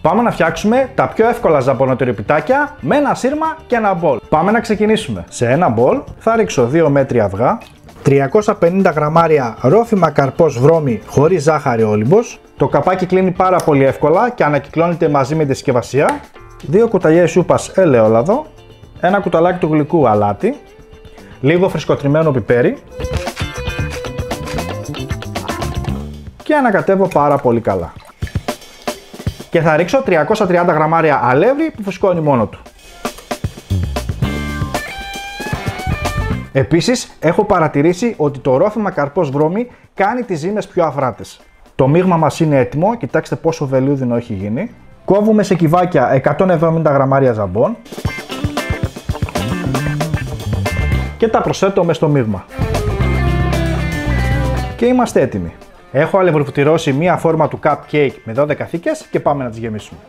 Πάμε να φτιάξουμε τα πιο εύκολα ζαμπονοτυροπιτάκια με ένα σύρμα και ένα μπολ. Πάμε να ξεκινήσουμε. Σε ένα μπολ θα ρίξω 2 μέτρια αυγά, 350 γραμμάρια ρόφημα καρπός βρώμη χωρίς ζάχαρη όλυμπος. Το καπάκι κλείνει πάρα πολύ εύκολα και ανακυκλώνεται μαζί με τη συσκευασία. 2 κουταλιές σούπας ελαιόλαδο, ένα κουταλάκι του γλυκού αλάτι, λίγο φρυσκοτριμμένο πιπέρι και ανακατεύω πάρα πολύ καλά. Και θα ρίξω 330 γραμμάρια αλεύρι που φουσκώνει μόνο του. Επίσης, έχω παρατηρήσει ότι το ρόφημα καρπός βρώμη κάνει τις ζύμες πιο αφράτες. Το μείγμα μας είναι έτοιμο, κοιτάξτε πόσο βελούδινο έχει γίνει. Κόβουμε σε κυβάκια 170 γραμμάρια ζαμπόν και τα προσθέτω μες στο μείγμα. Και είμαστε έτοιμοι. Έχω αλευροφυτηρώσει μία φόρμα του cupcake με 12 θήκες και πάμε να τις γεμίσουμε.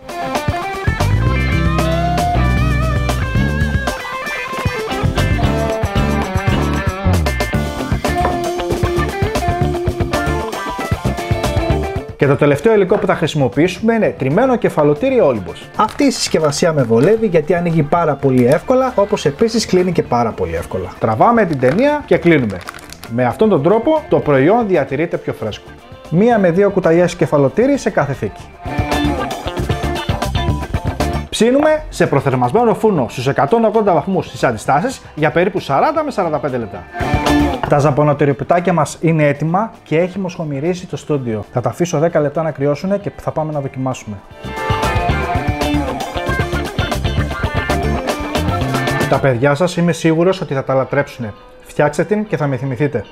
Και το τελευταίο υλικό που θα χρησιμοποιήσουμε είναι τριμμένο κεφαλοτήρι όλυμπος. Αυτή η συσκευασία με βολεύει γιατί ανοίγει πάρα πολύ εύκολα, όπως επίσης κλείνει και πάρα πολύ εύκολα. Τραβάμε την ταινία και κλείνουμε. Με αυτόν τον τρόπο το προϊόν διατηρείται πιο φρέσκο. 1 με 2 κουταλιές κεφαλοτήρι σε κάθε θήκη. Ψήνουμε σε προθερμασμένο φούρνο στους 180 βαθμούς στις αντιστάσεις για περίπου 40 με 45 λεπτά. Τα ζαμπονοτυροπιτάκια μας είναι έτοιμα και έχει μοσχομυρίσει το στούντιο. Θα τα αφήσω 10 λεπτά να κρυώσουν και θα πάμε να δοκιμάσουμε. Τα παιδιά σας είμαι σίγουρος ότι θα τα λατρέψουν. Φτιάξτε την και θα με θυμηθείτε.